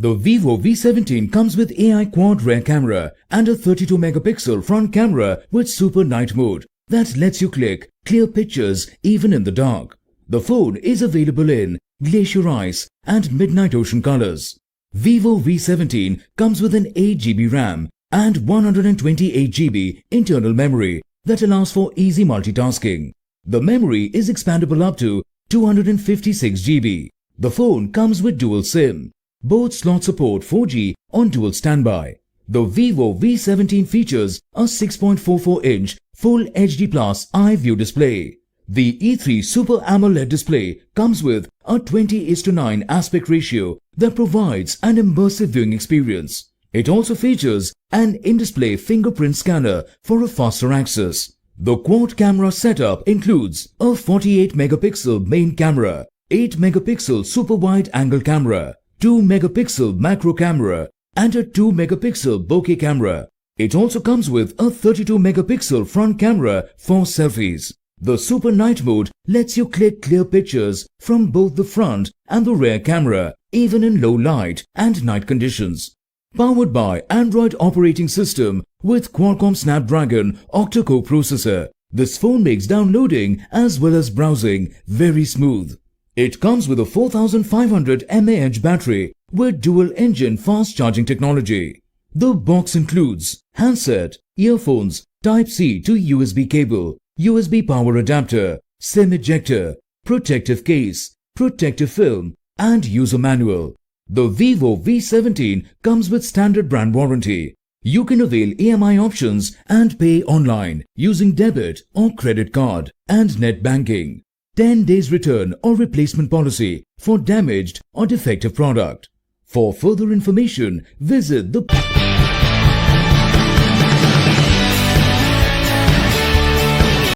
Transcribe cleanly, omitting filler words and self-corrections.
The Vivo V17 comes with AI quad rear camera and a 32 megapixel front camera with super night mode that lets you click clear pictures even in the dark. The phone is available in glacier ice and midnight ocean colors. Vivo V17 comes with an 8GB RAM and 128GB internal memory that allows for easy multitasking. The memory is expandable up to 256GB. The phone comes with dual SIM. Both slots support 4G on dual standby. The Vivo V17 features a 6.44-inch Full HD Plus Eye View display. The E3 Super AMOLED display comes with a 20:9 aspect ratio that provides an immersive viewing experience. It also features an in-display fingerprint scanner for a faster access. The quad camera setup includes a 48 megapixel main camera, 8 megapixel super wide angle camera, 2 megapixel macro camera and a 2 megapixel bokeh camera. It also comes with a 32 megapixel front camera for selfies. The super night mode lets you click clear pictures from both the front and the rear camera even in low light and night conditions. Powered by Android operating system with Qualcomm Snapdragon octa-core processor, this phone makes downloading as well as browsing very smooth. It comes with a 4500 mAh battery with dual engine fast charging technology. The box includes handset, earphones, Type-C to USB cable, USB power adapter, SIM ejector, protective case, protective film and user manual. The Vivo V17 comes with standard brand warranty. You can avail EMI options and pay online using debit or credit card and net banking. 10 days return or replacement policy for damaged or defective product. For further information, visit the